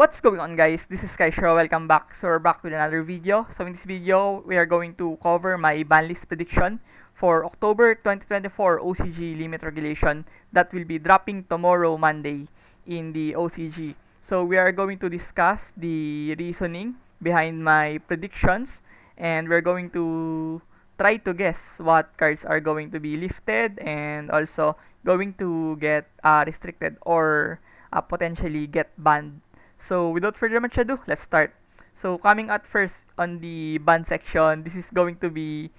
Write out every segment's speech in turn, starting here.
What's going on, guys? This is Kaishro. Welcome back. So we're back with another video. So in this video, we are going to cover my ban list prediction for October 2024 OCG limit regulation that will be dropping tomorrow, Monday, in the OCG. So we are going to discuss the reasoning behind my predictions, and we're going to try to guess what cards are going to be lifted and also going to get restricted or potentially get banned. So without further much ado, let's start. So coming at first on the ban section, this is going to be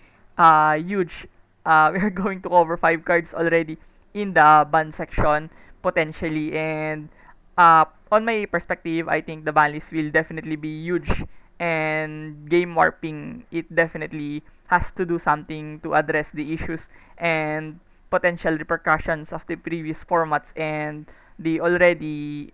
huge. We're going to cover 5 cards already in the ban section potentially, and on my perspective, I think the ban list will definitely be huge, and game warping, it definitely has to do something to address the issues and potential repercussions of the previous formats and the already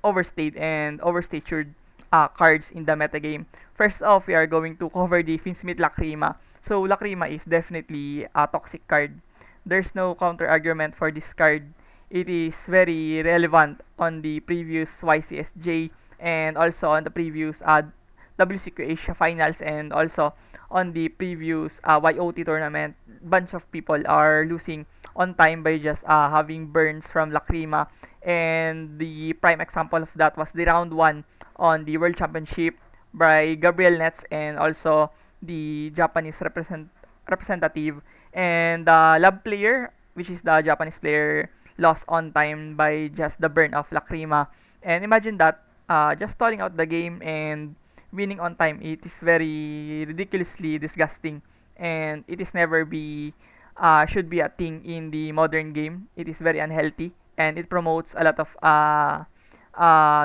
overstayed and overstatured cards in the metagame. First off, we are going to cover the Finsmith Lacrima. So Lacrima is definitely a toxic card. There's no counter argument for this card. It is very relevant on the previous YCSJ and also on the previous WCQ Asia Finals, and also on the previous YOT tournament. Bunch of people are losing on time by just having burns from Lacrima, and the prime example of that was the round 1 on the World Championship by Gabriel Nets and also the Japanese representative, and the lab player, which is the Japanese player, lost on time by just the burn of Lacrima. And imagine that, just stalling out the game and winning on time, it is very ridiculously disgusting, and it is never be should be a thing in the modern game. It is very unhealthy, and it promotes a lot of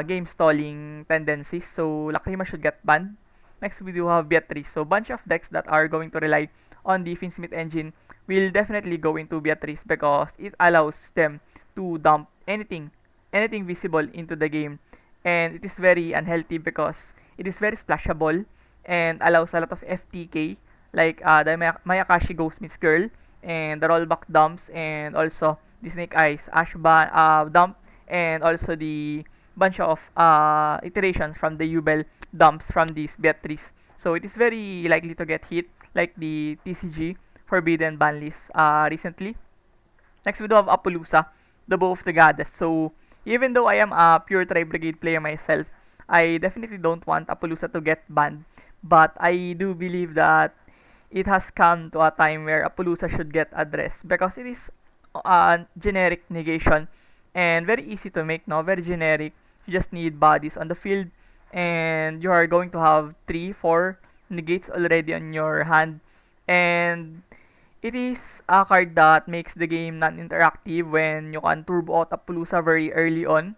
game stalling tendencies. So Lacrima should get banned. Next, we do have Beatrice. So bunch of decks that are going to rely on the Finsmith engine will definitely go into Beatrice because it allows them to dump anything visible into the game, and it is very unhealthy because it is very splashable and allows a lot of FTK, like the Mayakashi Goldsmith's Girl and the rollback dumps, and also the Snake Eyes Ashban dump, and also the bunch of iterations from the Ubel dumps from this Beatrice. So it is very likely to get hit like the TCG Forbidden ban list recently. Next, we do have Apollousa, the Bow of the Goddess. So, even though I am a pure Tri-Brigade player myself, I definitely don't want Apollousa to get banned. But I do believe that it has come to a time where Apollousa should get addressed because it is a generic negation and very easy to make, no? Very generic. You just need bodies on the field, and you are going to have 3, 4 negates already on your hand. And it is a card that makes the game non-interactive when you can turbo out Appaloosa very early on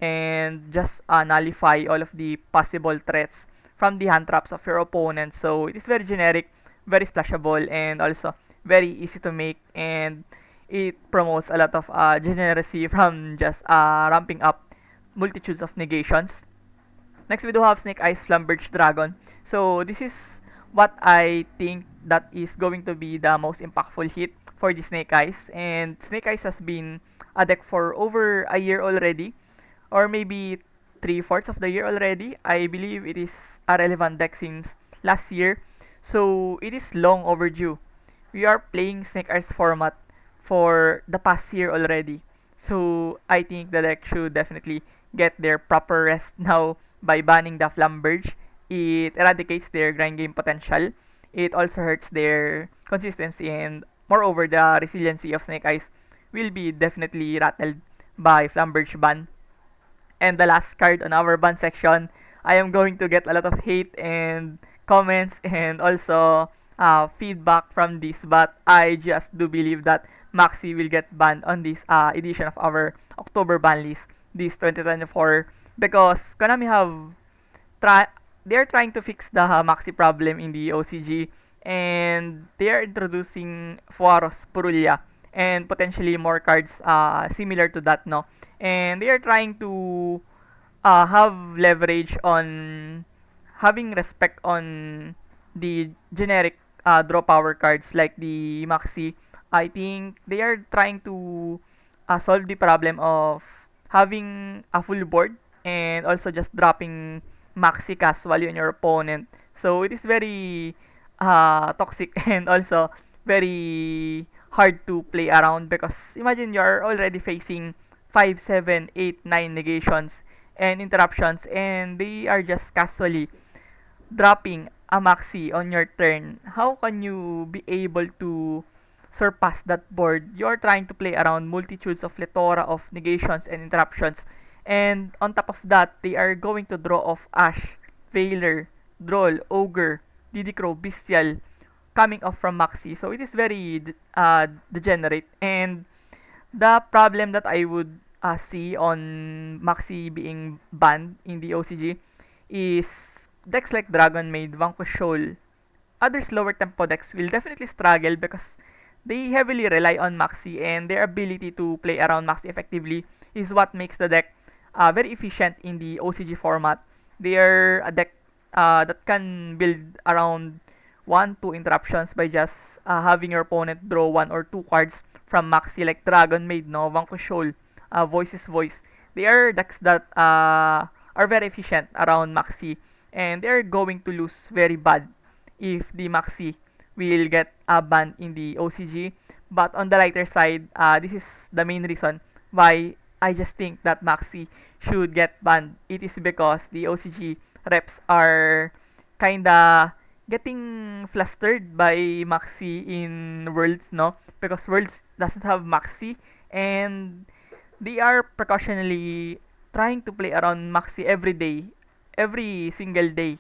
and just nullify all of the possible threats from the hand traps of your opponent. So it is very generic, very splashable, and also very easy to make, and it promotes a lot of generacy from just ramping up multitudes of negations. Next, we do have Snake Eyes Flamberge Dragon. So this is what I think that is going to be the most impactful hit for the Snake Eyes. And Snake Eyes has been a deck for over a year already, or maybe 3/4 of the year already. I believe it is a relevant deck since last year. So it is long overdue. We are playing Snake Eyes format for the past year already. So I think the deck should definitely get their proper rest now by banning the Flamberge. It eradicates their grind game potential. It also hurts their consistency, and moreover, the resiliency of Snake Eyes will be definitely rattled by Flamberge ban. And the last card on our ban section, I am going to get a lot of hate and comments and also feedback from this, but I just do believe that Maxi will get banned on this edition of our October ban list this 2024 because Konami have try they're trying to fix the Maxi problem in the OCG, and they are introducing Fuaros Purulia and potentially more cards similar to that, no? And they are trying to have leverage on having respect on the generic draw power cards like the Maxi. I think they are trying to solve the problem of having a full board and also just dropping maxi casually on your opponent. So it is very toxic and also very hard to play around because imagine you're already facing 5, 7, 8, 9 negations and interruptions, and they are just casually dropping a maxi on your turn. How can you be able to surpass that board? You're trying to play around multitudes of plethora of negations and interruptions. And on top of that, they are going to draw off Ash, Veiler, Droll, Ogre, Didicro, Bestial, coming off from Maxi. So it is very degenerate. And the problem that I would see on Maxi being banned in the OCG is decks like Dragon Maid, Vanquish Shoal, other slower tempo decks will definitely struggle because they heavily rely on Maxi, and their ability to play around Maxi effectively is what makes the deck very efficient in the OCG format. They are a deck that can build around 1-2 interruptions by just having your opponent draw 1 or 2 cards from Maxi, like Dragon Maid, no, Vanquish Shoal, Voices Voice. They are decks that are very efficient around Maxi, and they're going to lose very bad if the Maxi will get banned in the OCG. But on the lighter side, this is the main reason why I just think that Maxi should get banned. It is because the OCG reps are kinda getting flustered by Maxi in Worlds, no? Because Worlds doesn't have Maxi, and they are precautionally trying to play around Maxi every day, every single day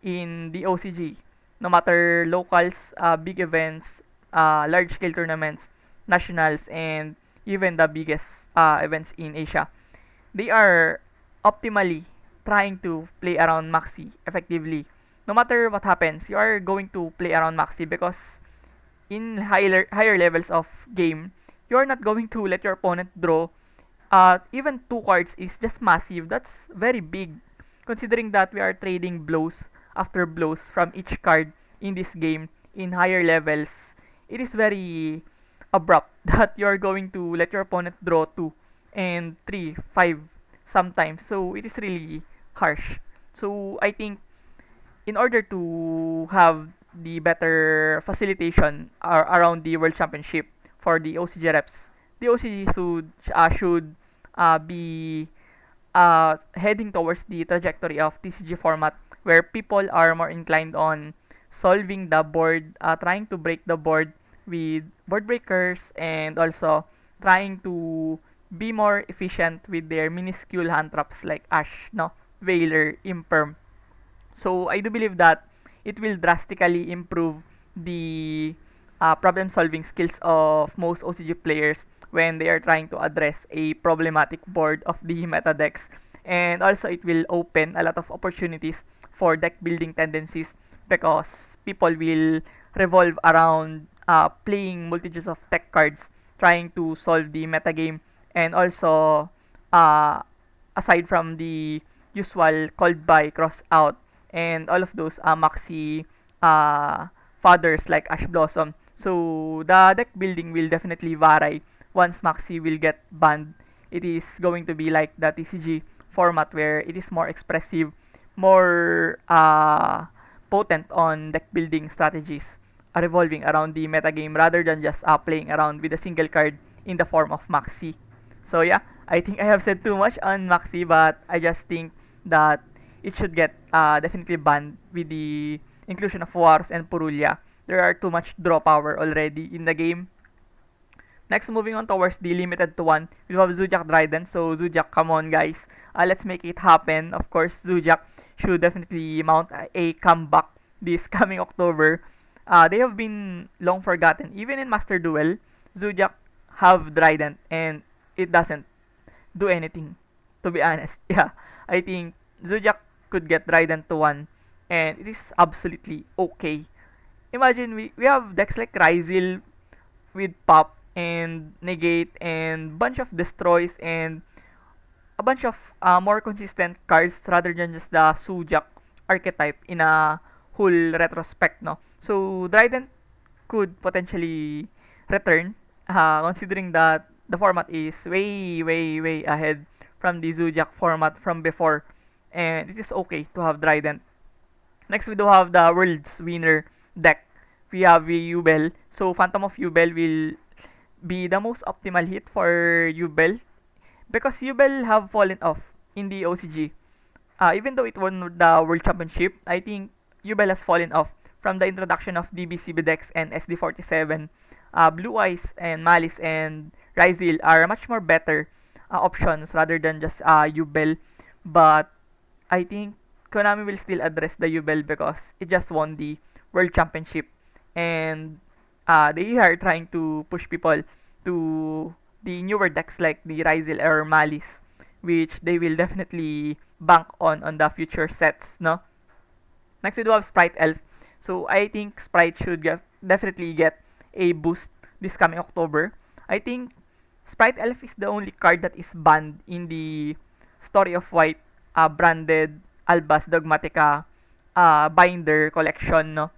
in the OCG, no matter locals, big events, large scale tournaments, nationals, and even the biggest events in Asia. They are optimally trying to play around Maxi effectively. No matter what happens, you are going to play around Maxi because in higher levels of game, you are not going to let your opponent draw. Even 2 cards is just massive. That's very big, considering that we are trading blows after blows from each card in this game in higher levels. It is very abrupt that you are going to let your opponent draw 2 and 3, 5 sometimes. So it is really harsh. So I think in order to have the better facilitation around the World Championship for the OCG reps, the OCG should be heading towards the trajectory of TCG format where people are more inclined on solving the board, trying to break the board with board breakers, and also trying to be more efficient with their minuscule hand traps like Ash, no, Veiler, Imperm. So I do believe that it will drastically improve the problem solving skills of most OCG players when they are trying to address a problematic board of the meta decks. And also it will open a lot of opportunities for deck building tendencies because people will revolve around playing multitudes of tech cards, trying to solve the meta game, and also uh, aside from the usual called by, cross out, and all of those Maxi uh, fathers like Ash Blossom. So the deck building will definitely vary once Maxi will get banned. It is going to be like the TCG format where it is more expressive, more potent on deck building strategies revolving around the metagame rather than just playing around with a single card in the form of Maxi. So yeah, I think I have said too much on Maxi, but I just think that it should get definitely banned with the inclusion of Wars and Purulia. There are too much draw power already in the game. Next, moving on towards the limited to one, we have Zodiac Dryden. So Zodiac, come on guys, let's make it happen. Of course, Zodiac should definitely mount a comeback this coming October. They have been long forgotten. Even in Master Duel, Zodiac have Dryden and it doesn't do anything. To be honest, yeah, I think Zodiac could get Dryden to one, and it is absolutely okay. Imagine we have decks like Ryzil with Pop and Negate and bunch of Destroys and a bunch of more consistent cards rather than just the Sujak archetype in a whole retrospect, no? So Dryden could potentially return, considering that the format is way, way, way ahead from the Zodiac format from before, and it is okay to have Trident. Next, we do have the world's winner deck. We have the Yubel. So, Phantom of Yubel will be the most optimal hit for Yubel because Yubel have fallen off in the OCG. Even though it won the World Championship, I think Yubel has fallen off from the introduction of DBCB decks and SD47. Blue Eyes and Malice and Ryzil are much more better options rather than just Yubel. But I think Konami will still address the Yubel because it just won the World Championship, and they are trying to push people to the newer decks like the Ryzel or Malice, which they will definitely bank on the future sets, no? Next, we do have Sprite Elf. So I think Sprite should definitely get a boost this coming October. I think Sprite Elf is the only card that is banned in the Story of White branded Albas Dogmatica binder collection, no?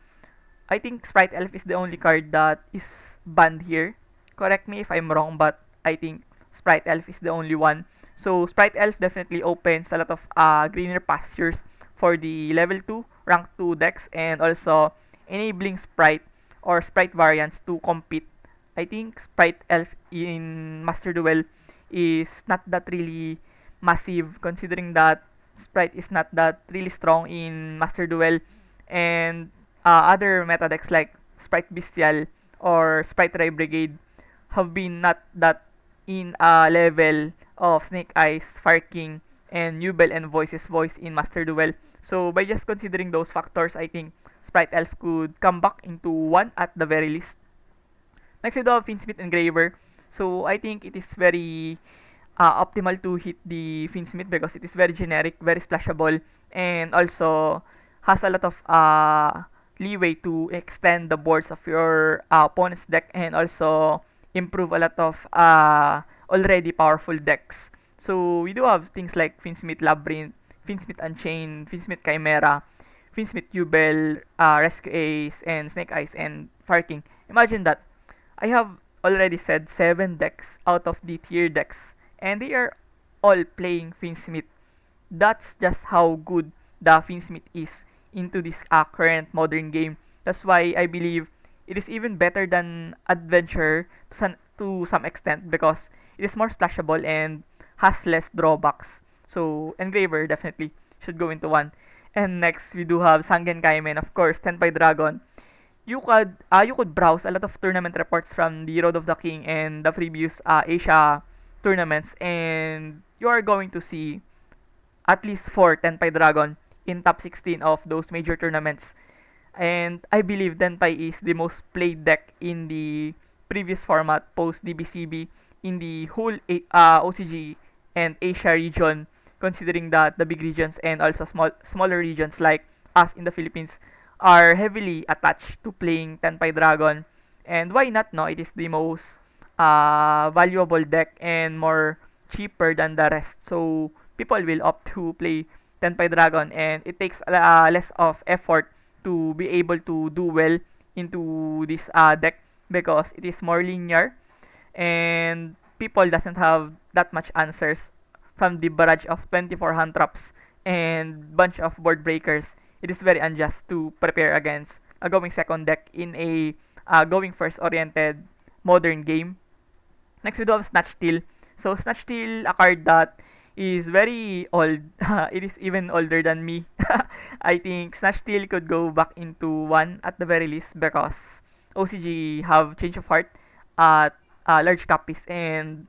I think Sprite Elf is the only card that is banned here. Correct me if I'm wrong, but I think Sprite Elf is the only one. So Sprite Elf definitely opens a lot of greener pastures for the level 2, rank 2 decks, and also enabling Sprite or Sprite variants to compete. I think Sprite Elf in Master Duel is not that really massive considering that Sprite is not that really strong in Master Duel, and other meta decks like Sprite Bestial or Sprite Ray Brigade have been not that in a level of Snake Eyes, Fire King, and Nubel and Voices Voice in Master Duel. So by just considering those factors, I think Sprite Elf could come back into one at the very least. Next, we do have Finsmith Engraver. So I think it is very optimal to hit the Finsmith because it is very generic, very splashable, and also has a lot of leeway to extend the boards of your opponent's deck and also improve a lot of already powerful decks. So we do have things like Finsmith Labyrinth, Finsmith Unchained, Finsmith Chimera, Finsmith Jubel, Rescue Ace, and Snake Eyes, and Fire King. Imagine that. I have already said 7 decks out of the tier decks, and they are all playing Finsmith. That's just how good the Finsmith is into this current modern game. That's why I believe it is even better than Adventure to some extent because it is more splashable and has less drawbacks. So Engraver definitely should go into one. And next we do have Sangen Kaimen, of course, Tenpai Dragon. You could browse a lot of tournament reports from the Road of the King and the previous Asia tournaments, and you are going to see at least 4 Tenpai Dragon in top 16 of those major tournaments. And I believe Tenpai is the most played deck in the previous format post DBCB in the whole OCG and Asia region, considering that the big regions and also smaller regions like us in the Philippines are heavily attached to playing Tenpai Dragon. And why not, no? It is the most valuable deck and more cheaper than the rest. So people will opt to play Tenpai Dragon, and it takes less of effort to be able to do well into this deck because it is more linear and people doesn't have that much answers from the barrage of 24 hand traps and bunch of board breakers. It is very unjust to prepare against a going second deck in a going first oriented modern game. Next, we do have Snatch Steal. So, Snatch Steal, a card that is very old. It is even older than me. I think Snatch Steal could go back into one at the very least because OCG have change of heart at large copies and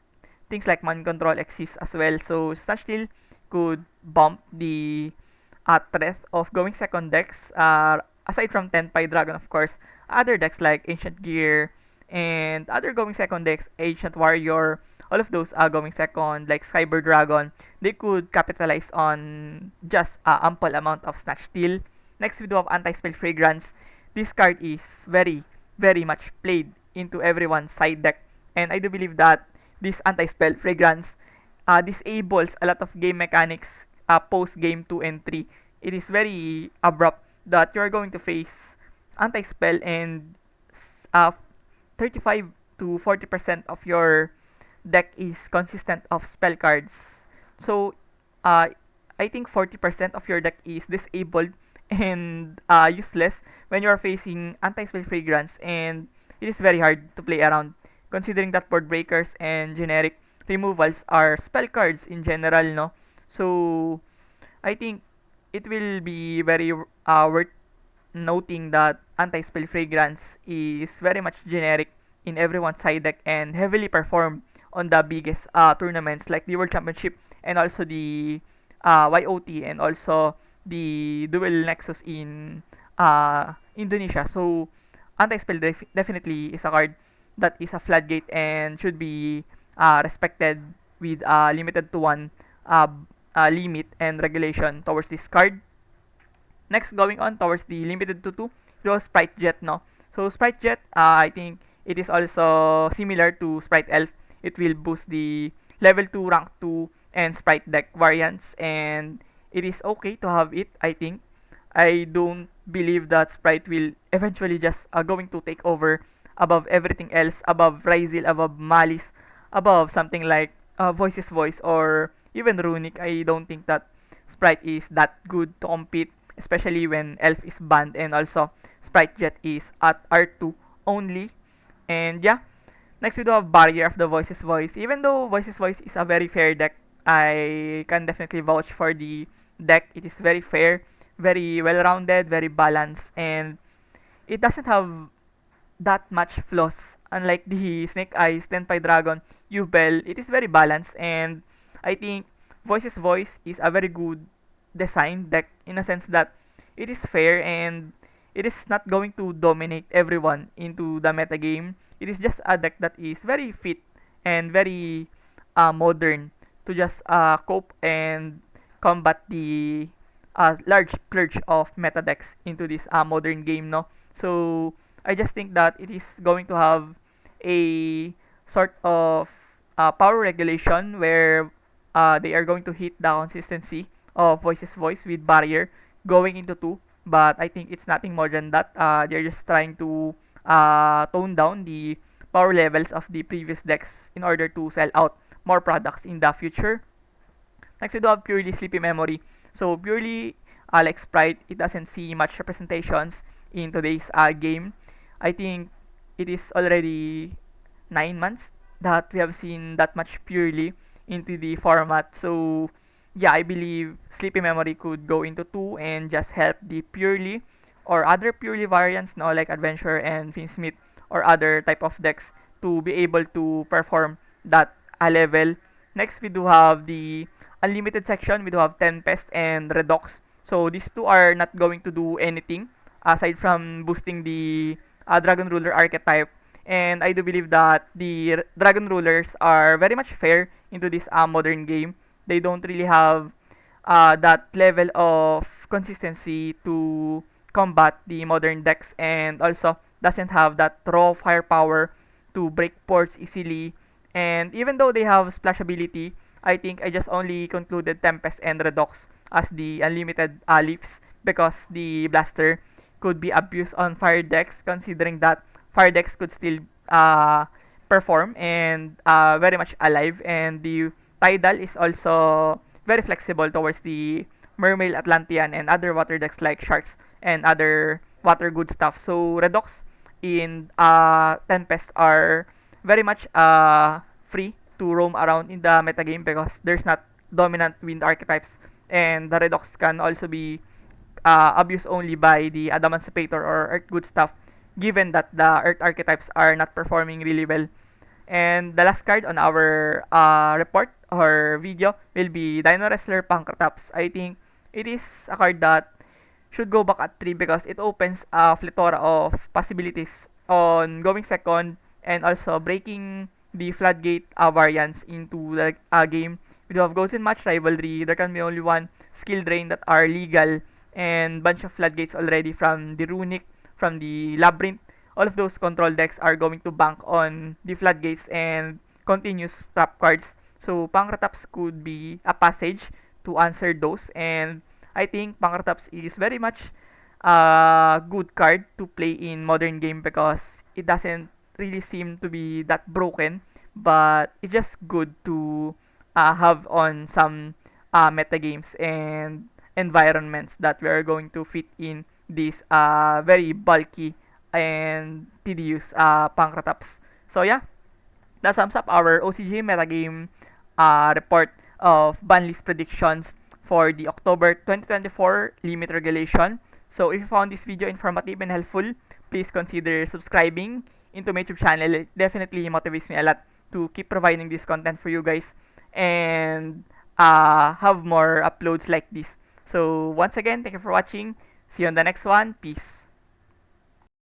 things like Mind Control exist as well. So, Snatch Steal could bump the threat of going second decks. Aside from Tenpai Dragon, of course, other decks like Ancient Gear and other going second decks, Ancient Warrior, all of those are going second, like Skybird Dragon, they could capitalize on just ample amount of Snatch Steal. Next, we do have Anti-Spell Fragrance. This card is very, very much played into everyone's side deck, and I do believe that this Anti-Spell Fragrance disables a lot of game mechanics post game 2 and 3. It is very abrupt that you're going to face anti-spell and uh, 35 to 40% of your deck is consistent of spell cards So uh, I think 40% of your deck is disabled and useless when you are facing anti-spell fragrance, and it is very hard to play around considering that board breakers and generic removals are spell cards in general, no? So I think it will be very worth noting that anti-spell fragrance is very much generic in everyone's side deck and heavily performed on the biggest tournaments like the World Championship and also the YOT and also the Duel Nexus in Indonesia. So anti-spell definitely is a card that is a floodgate and should be respected with limited to one uh, limit and regulation towards this card. Next, going on towards the limited to 2, it was Sprite Jet, no? So Sprite Jet, I think it is also similar to Sprite Elf. It will boost the level 2, rank 2, and Sprite deck variants, and it is okay to have it, I think. I don't believe that Sprite will eventually just going to take over above everything else, above Ryzil, above Malice, above something like Voices Voice or even Runic. I don't think that Sprite is that good to compete, especially when Elf is banned and also Sprite Jet is at R2 only. And yeah, next we do have Barrier of the Voices Voice. Even though Voices Voice is a very fair deck, I can definitely vouch for the deck. It is very fair, very well-rounded, very balanced, and it doesn't have that much flaws. Unlike the Snake Eyes, Tenpai Dragon, Yubel, it is very balanced, and I think Voices Voice is a very good design deck in a sense that it is fair and it is not going to dominate everyone into the meta game. It is just a deck that is very fit and very modern to just cope and combat the large splurge of meta decks into this modern game, no? So I just think that it is going to have a sort of power regulation where they are going to hit the consistency of Voices Voice with Barrier going into 2, but I think it's nothing more than that. They're just trying to tone down the power levels of the previous decks in order to sell out more products in the future. Next, we do have Purely Sleepy Memory. So, Purely, like Sprite, it doesn't see much representations in today's game. I think it is already 9 months that we have seen that much Purely into the format. So, yeah, I believe Sleepy Memory could go into 2 and just help the Purely or other Purely variants, no, like Adventure and Finsmith or other type of decks to be able to perform that level. Next, we do have the unlimited section. We do have Tempest and Redox. So these two are not going to do anything aside from boosting the Dragon Ruler archetype. And I do believe that the Dragon Rulers are very much fair into this modern game. They don't really have that level of consistency to combat the modern decks and also doesn't have that raw firepower to break ports easily. And even though they have splash ability, I think I just only concluded Tempest and Redox as the unlimited leaves because the blaster could be abused on fire decks considering that fire decks could still perform and very much alive, and the Tidal is also very flexible towards the Mermail, Atlantean, and other water decks like Sharks and other water good stuff. So Redox in Tempest are very much free to roam around in the metagame because there's not dominant wind archetypes, and the Redox can also be abused only by the Adamantipator or Earth good stuff given that the Earth archetypes are not performing really well. And the last card on our report or video will be Dino Wrestler Pancrataps. I think it is a card that should go back at 3 because it opens a plethora of possibilities on going second and also breaking the floodgate variants into the game. We do have Ghost and Match Rivalry. There can be only one skill drain that are legal and bunch of floodgates already from the Runic, from the Labyrinth. All of those control decks are going to bank on the floodgates and continuous trap cards. So Pancrataps could be a passage to answer those, and I think Pancrataps is very much a good card to play in modern game because it doesn't really seem to be that broken, but it's just good to have on some metagames and environments that we are going to fit in this very bulky and tedious Pancrataps. So yeah, that sums up our OCG metagame report of ban list predictions for the October 2024 limit regulation. So if you found this video informative and helpful, please consider subscribing into my YouTube channel. It definitely motivates me a lot to keep providing this content for you guys and have more uploads like this. So once again, thank you for watching. See you on the next one. Peace.